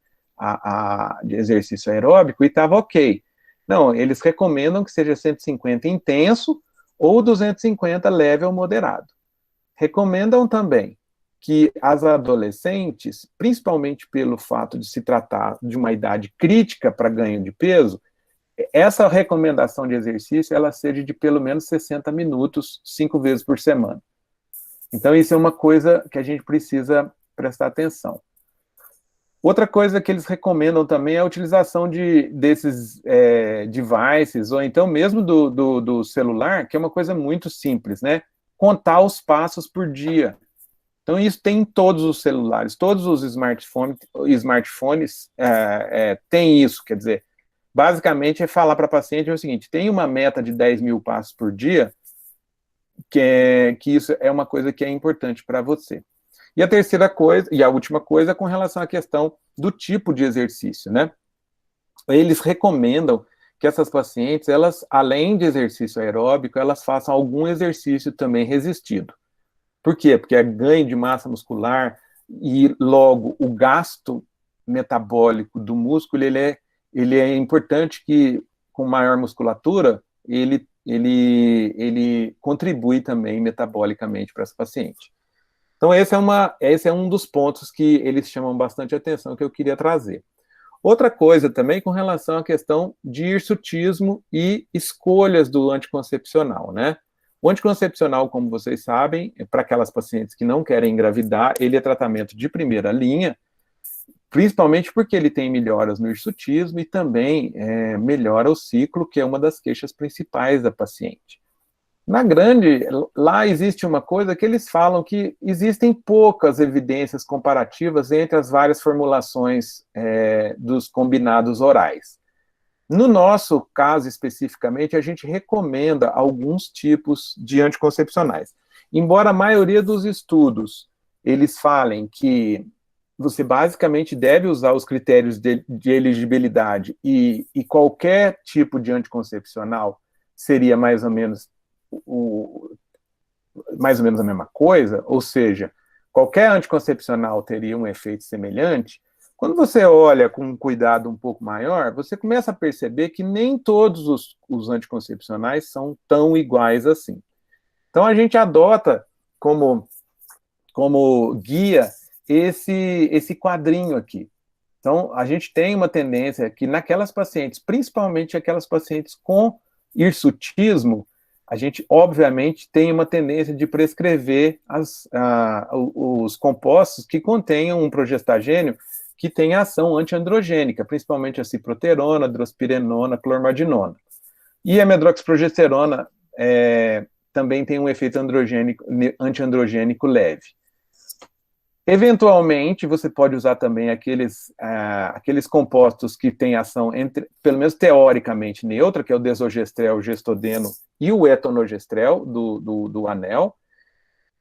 de exercício aeróbico, e estava ok. Não, eles recomendam que seja 150 intenso ou 250 leve ou moderado. Recomendam também que as adolescentes, principalmente pelo fato de se tratar de uma idade crítica para ganho de peso, essa recomendação de exercício, ela seja de pelo menos 60 minutos, 5 vezes por semana. Então, isso é uma coisa que a gente precisa prestar atenção. Outra coisa que eles recomendam também é a utilização desses devices, ou então mesmo do celular, que é uma coisa muito simples, né? Contar os passos por dia. Então, isso tem em todos os celulares, todos os smartphones têm isso, quer dizer, basicamente é falar para a paciente o seguinte, tem uma meta de 10 mil passos por dia, que isso é uma coisa que é importante para você. E a terceira coisa, e a última coisa, com relação à questão do tipo de exercício, né? Eles recomendam que essas pacientes, elas, além de exercício aeróbico, elas façam algum exercício também resistido. Por quê? Porque é ganho de massa muscular e, logo, o gasto metabólico do músculo, ele é importante que, com maior musculatura, ele contribui também metabolicamente para essa paciente. Então, esse é um dos pontos que eles chamam bastante atenção, que eu queria trazer. Outra coisa também com relação à questão de hirsutismo e escolhas do anticoncepcional, né? O anticoncepcional, como vocês sabem, para aquelas pacientes que não querem engravidar, ele é tratamento de primeira linha, principalmente porque ele tem melhoras no hirsutismo e também melhora o ciclo, que é uma das queixas principais da paciente. Lá existe uma coisa que eles falam que existem poucas evidências comparativas entre as várias formulações dos combinados orais. No nosso caso, especificamente, a gente recomenda alguns tipos de anticoncepcionais. Embora a maioria dos estudos, eles falem que você basicamente deve usar os critérios de elegibilidade e qualquer tipo de anticoncepcional seria mais ou menos a mesma coisa, ou seja, qualquer anticoncepcional teria um efeito semelhante. Quando você olha com um cuidado um pouco maior, você começa a perceber que nem todos os anticoncepcionais são tão iguais assim. Então, a gente adota como guia esse quadrinho aqui. Então, a gente tem uma tendência que naquelas pacientes, principalmente aquelas pacientes com hirsutismo, a gente, obviamente, tem uma tendência de prescrever os compostos que contenham um progestagênio que tem ação antiandrogênica, principalmente a ciproterona, drospirenona, clormadinona. E a medroxiprogesterona também tem um efeito antiandrogênico leve. Eventualmente, você pode usar também aqueles compostos que têm ação, pelo menos teoricamente, neutra, que é o desogestrel, o gestodeno e o etonogestrel do anel.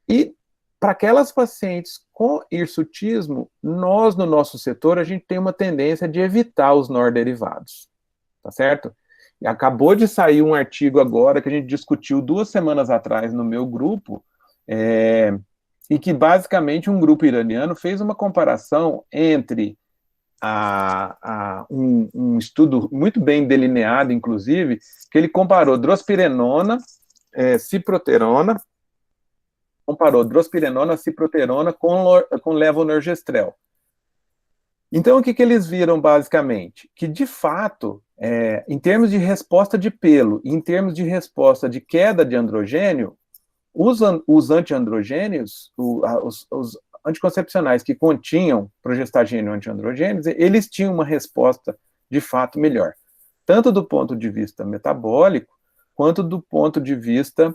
E para aquelas pacientes com hirsutismo, nós, no nosso setor, a gente tem uma tendência de evitar os norderivados, tá certo? E acabou de sair um artigo agora que a gente discutiu 2 semanas atrás no meu grupo, e que basicamente um grupo iraniano fez uma comparação entre um estudo muito bem delineado, inclusive, que ele comparou drospirenona, ciproterona, com levonorgestrel. Então, o que eles viram, basicamente? Que, de fato, em termos de resposta de pelo, em termos de resposta de queda de androgênio, os antiandrogênios, os anticoncepcionais que continham progestagênio antiandrogênios, eles tinham uma resposta, de fato, melhor. Tanto do ponto de vista metabólico, quanto do ponto de vista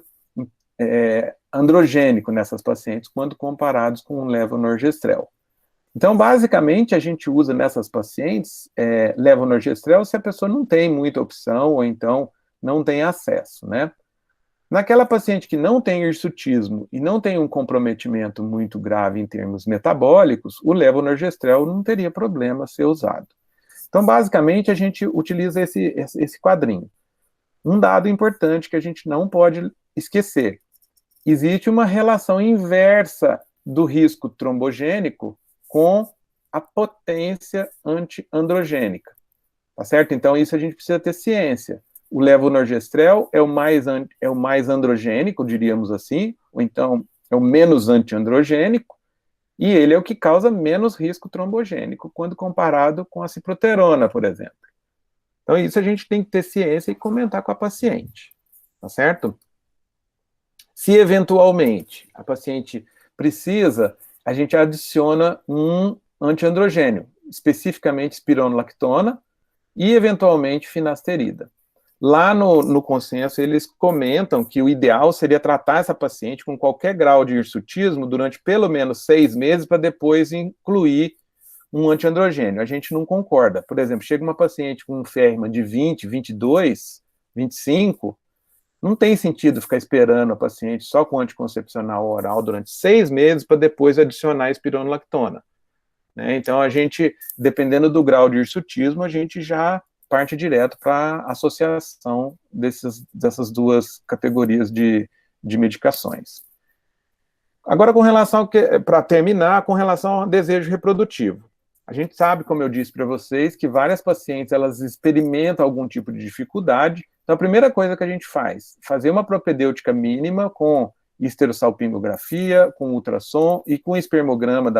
androgênico nessas pacientes, quando comparados com o levonorgestrel. Então, basicamente, a gente usa nessas pacientes levonorgestrel se a pessoa não tem muita opção ou então não tem acesso, né? Naquela paciente que não tem hirsutismo e não tem um comprometimento muito grave em termos metabólicos, o levonorgestrel não teria problema ser usado. Então, basicamente, a gente utiliza esse quadrinho. Um dado importante que a gente não pode esquecer: existe uma relação inversa do risco trombogênico com a potência antiandrogênica, tá certo? Então, isso a gente precisa ter ciência. O levonorgestrel é o mais androgênico, diríamos assim, ou então é o menos antiandrogênico, e ele é o que causa menos risco trombogênico quando comparado com a ciproterona, por exemplo. Então, isso a gente tem que ter ciência e comentar com a paciente, tá certo? Se eventualmente a paciente precisa, a gente adiciona um antiandrogênio, especificamente espironolactona e eventualmente finasterida. Lá no consenso, eles comentam que o ideal seria tratar essa paciente com qualquer grau de hirsutismo durante pelo menos 6 meses para depois incluir um antiandrogênio. A gente não concorda. Por exemplo, chega uma paciente com um ferma de 20, 22, 25, não tem sentido ficar esperando a paciente só com anticoncepcional oral durante 6 meses para depois adicionar a espironolactona, né? Então, a gente, dependendo do grau de hirsutismo, a gente já parte direto para a associação dessas duas categorias de medicações. Agora, para terminar, com relação ao desejo reprodutivo. A gente sabe, como eu disse para vocês, que várias pacientes, elas experimentam algum tipo de dificuldade. Então, a primeira coisa que a gente faz, fazer uma propedêutica mínima com esterossalpingografia, com ultrassom e com espermograma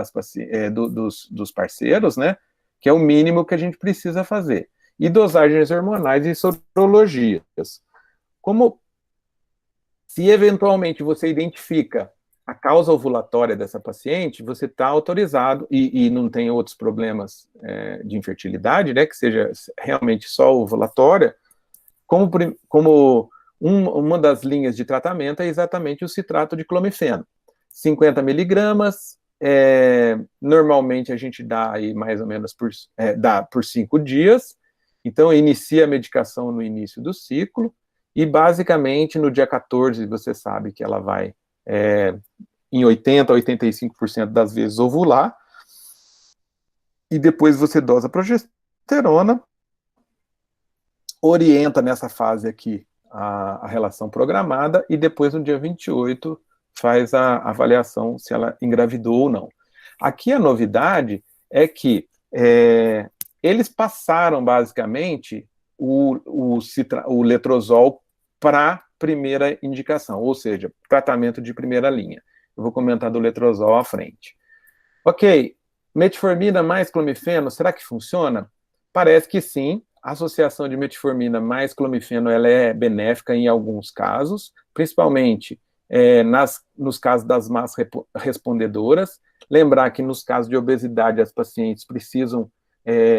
dos parceiros, né? Que é o mínimo que a gente precisa fazer. E dosagens hormonais e sorologias. Como, se eventualmente você identifica a causa ovulatória dessa paciente, você está autorizado, e não tem outros problemas de infertilidade, né, que seja realmente só ovulatória, como uma das linhas de tratamento é exatamente o citrato de clomifeno. 50 miligramas, normalmente a gente dá aí mais ou menos por 5 dias, então inicia a medicação no início do ciclo, e basicamente no dia 14 você sabe que ela vai em 80% a 85% das vezes ovular, e depois você dosa progesterona, orienta nessa fase aqui a relação programada, e depois no dia 28 faz a avaliação se ela engravidou ou não. Aqui a novidade é que eles passaram basicamente o letrozol para primeira indicação, ou seja, tratamento de primeira linha. Eu vou comentar do letrozol à frente. Ok, metformina mais clomifeno, será que funciona? Parece que sim. A associação de metformina mais clomifeno, ela é benéfica em alguns casos, principalmente nos casos das más respondedoras. Lembrar que nos casos de obesidade, as pacientes precisam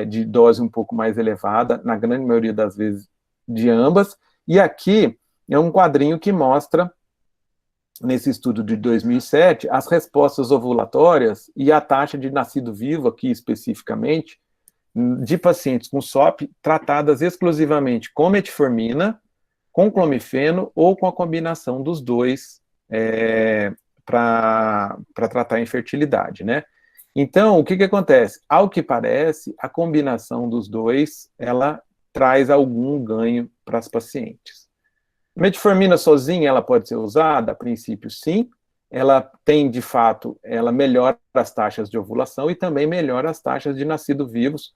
de dose um pouco mais elevada, na grande maioria das vezes de ambas. E aqui é um quadrinho que mostra, nesse estudo de 2007, as respostas ovulatórias e a taxa de nascido vivo, aqui especificamente, de pacientes com SOP tratadas exclusivamente com metformina, com clomifeno ou com a combinação dos dois para tratar a infertilidade, né? Então, o que acontece? Ao que parece, a combinação dos dois, ela traz algum ganho para as pacientes. Metformina sozinha, ela pode ser usada? A princípio, sim. Ela tem, de fato, ela melhora as taxas de ovulação e também melhora as taxas de nascidos vivos,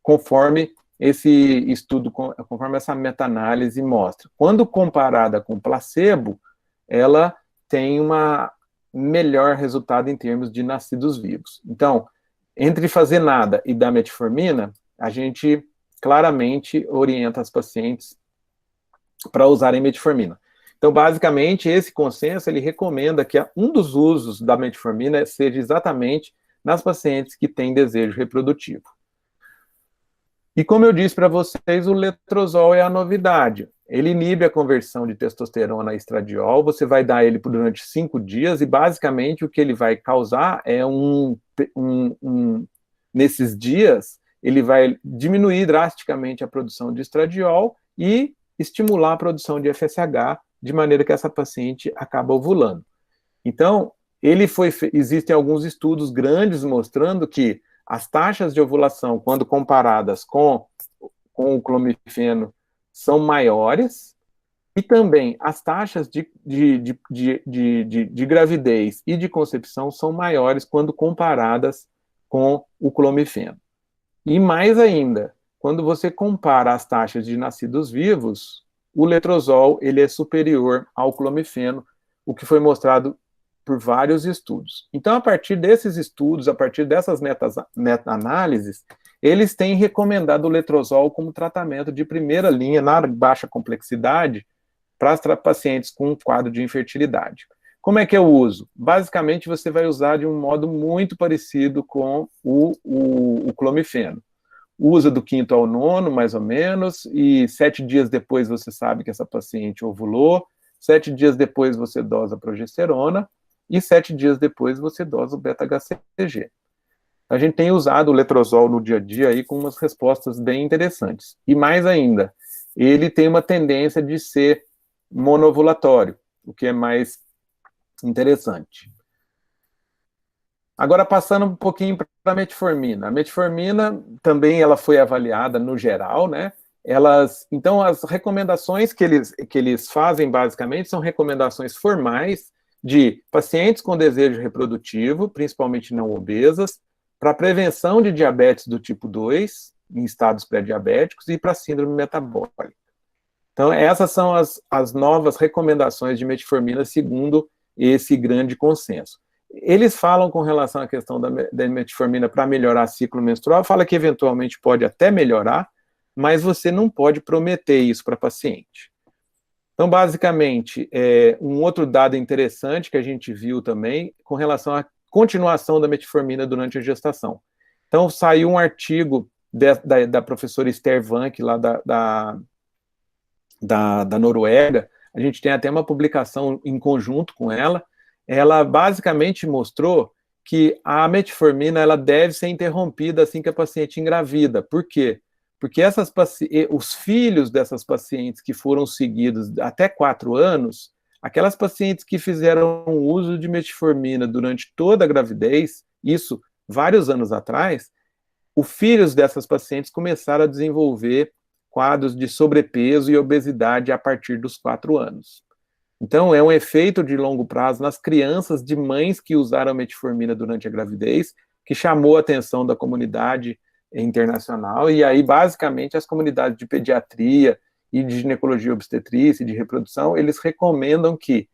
conforme esse estudo, conforme essa meta-análise mostra. Quando comparada com placebo, ela tem uma melhor resultado em termos de nascidos vivos. Então, entre fazer nada e dar metformina, a gente claramente orienta as pacientes para usarem metformina. Então, basicamente, esse consenso, ele recomenda que um dos usos da metformina seja exatamente nas pacientes que têm desejo reprodutivo. E como eu disse para vocês, o letrozol é a novidade. ele inibe a conversão de testosterona a estradiol, você vai dar ele durante 5 dias, e basicamente o que ele vai causar é nesses dias, ele vai diminuir drasticamente a produção de estradiol e estimular a produção de FSH, de maneira que essa paciente acaba ovulando. Então, existem alguns estudos grandes mostrando que as taxas de ovulação, quando comparadas com o clomifeno, são maiores, e também as taxas de gravidez e de concepção são maiores quando comparadas com o clomifeno. E mais ainda, quando você compara as taxas de nascidos vivos, o letrozol ele é superior ao clomifeno, o que foi mostrado por vários estudos. Então, a partir desses estudos, a partir dessas meta-análises, eles têm recomendado o letrozol como tratamento de primeira linha na baixa complexidade para pacientes com quadro de infertilidade. Como é que eu uso? Basicamente, você vai usar de um modo muito parecido com o clomifeno. Usa do 5º ao 9º, mais ou menos, e 7 dias depois você sabe que essa paciente ovulou, 7 dias depois você dosa a progesterona, e 7 dias depois você dosa o beta-HCG. A gente tem usado o letrozol no dia a dia aí com umas respostas bem interessantes. E mais ainda, ele tem uma tendência de ser monoovulatório, o que é mais interessante. Agora, passando um pouquinho para a metformina. A metformina também ela foi avaliada no geral, né? Então, as recomendações que eles fazem, basicamente, são recomendações formais de pacientes com desejo reprodutivo, principalmente não obesas, para prevenção de diabetes do tipo 2, em estados pré-diabéticos, e para síndrome metabólica. Então, essas são as novas recomendações de metformina, segundo esse grande consenso. Eles falam com relação à questão da metformina para melhorar ciclo menstrual, fala que eventualmente pode até melhorar, mas você não pode prometer isso para paciente. Então, basicamente, um outro dado interessante que a gente viu também, com relação à continuação da metformina durante a gestação. Então, saiu um artigo da professora Esther Vanck, lá da Noruega, a gente tem até uma publicação em conjunto com ela. Ela basicamente mostrou que a metformina ela deve ser interrompida assim que a paciente engravida. Por quê? Porque os filhos dessas pacientes que foram seguidos até 4 anos, aquelas pacientes que fizeram uso de metformina durante toda a gravidez, isso vários anos atrás, os filhos dessas pacientes começaram a desenvolver quadros de sobrepeso e obesidade a partir dos 4 anos. Então, é um efeito de longo prazo nas crianças de mães que usaram metformina durante a gravidez, que chamou a atenção da comunidade internacional, e aí, basicamente, as comunidades de pediatria e de ginecologia obstetrícia e de reprodução, eles recomendam que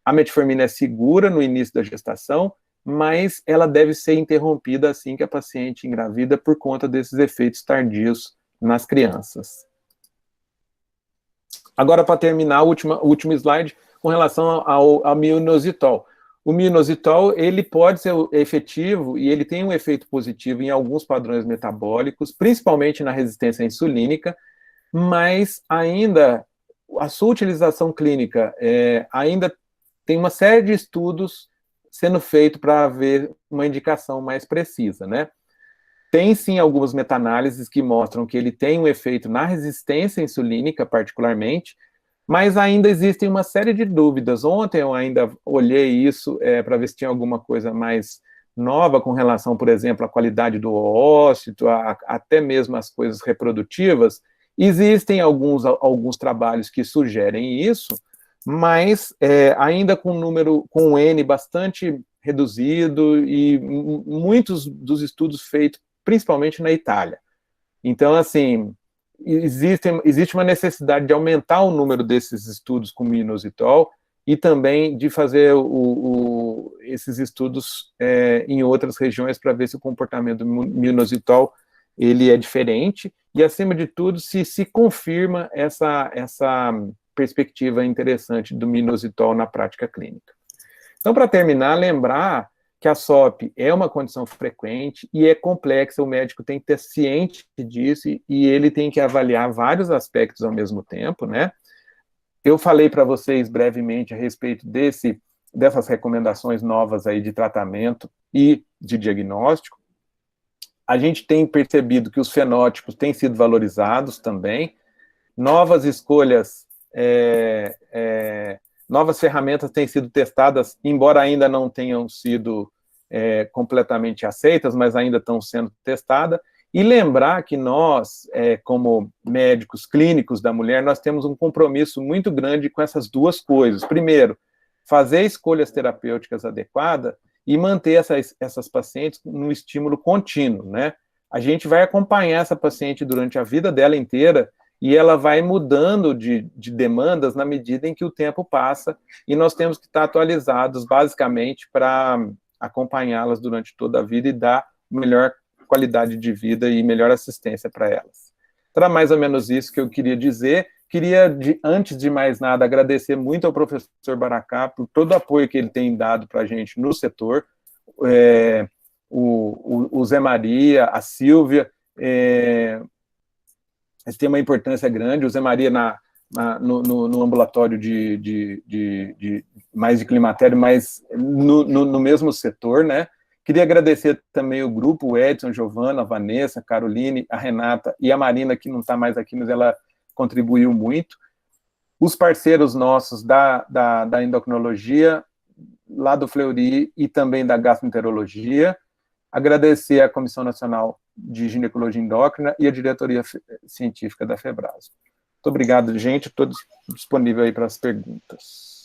a metformina é segura no início da gestação, mas ela deve ser interrompida assim que a paciente engravida por conta desses efeitos tardios nas crianças. Agora, para terminar, o último slide, com relação ao minoxidil. O minoxidil, ele pode ser efetivo e ele tem um efeito positivo em alguns padrões metabólicos, principalmente na resistência insulínica, mas ainda a sua utilização clínica ainda tem uma série de estudos sendo feito para haver uma indicação mais precisa, né? Tem sim algumas meta-análises que mostram que ele tem um efeito na resistência insulínica, particularmente, mas ainda existem uma série de dúvidas. Ontem eu ainda olhei isso para ver se tinha alguma coisa mais nova com relação, por exemplo, à qualidade do ósseo, até mesmo as coisas reprodutivas. Existem alguns trabalhos que sugerem isso, mas ainda com um N bastante reduzido e muitos dos estudos feitos principalmente na Itália. Então, assim, existe uma necessidade de aumentar o número desses estudos com minoxidil e também de fazer esses estudos em outras regiões para ver se o comportamento do minoxidil ele é diferente e, acima de tudo, se confirma essa perspectiva interessante do minoxidil na prática clínica. Então, para terminar, lembrar que a SOP é uma condição frequente e é complexa, o médico tem que ter ciente disso e ele tem que avaliar vários aspectos ao mesmo tempo, né? Eu falei para vocês brevemente a respeito dessas recomendações novas aí de tratamento e de diagnóstico. A gente tem percebido que os fenótipos têm sido valorizados também, novas escolhas, novas ferramentas têm sido testadas, embora ainda não tenham sido completamente aceitas, mas ainda estão sendo testadas, e lembrar que nós, como médicos clínicos da mulher, nós temos um compromisso muito grande com essas duas coisas. Primeiro, fazer escolhas terapêuticas adequadas e manter essas pacientes no estímulo contínuo, né? A gente vai acompanhar essa paciente durante a vida dela inteira e ela vai mudando de demandas na medida em que o tempo passa, e nós temos que estar atualizados, basicamente, para acompanhá-las durante toda a vida e dar melhor qualidade de vida e melhor assistência para elas. Era mais ou menos isso que eu queria dizer. Queria, antes de mais nada, agradecer muito ao professor Baracá por todo o apoio que ele tem dado para a gente no setor, o Zé Maria, a Silvia, eles têm uma importância grande. O Zé Maria no ambulatório mais de climatério, mas no mesmo setor, né? Queria agradecer também o grupo, o Edson, Giovana, a Vanessa, a Caroline, a Renata e a Marina, que não está mais aqui, mas ela contribuiu muito. Os parceiros nossos da endocrinologia, lá do Fleury e também da gastroenterologia. Agradecer à Comissão Nacional de Ginecologia Endócrina e a diretoria científica da FEBRASO. Muito obrigado, gente. Estou disponível aí para as perguntas.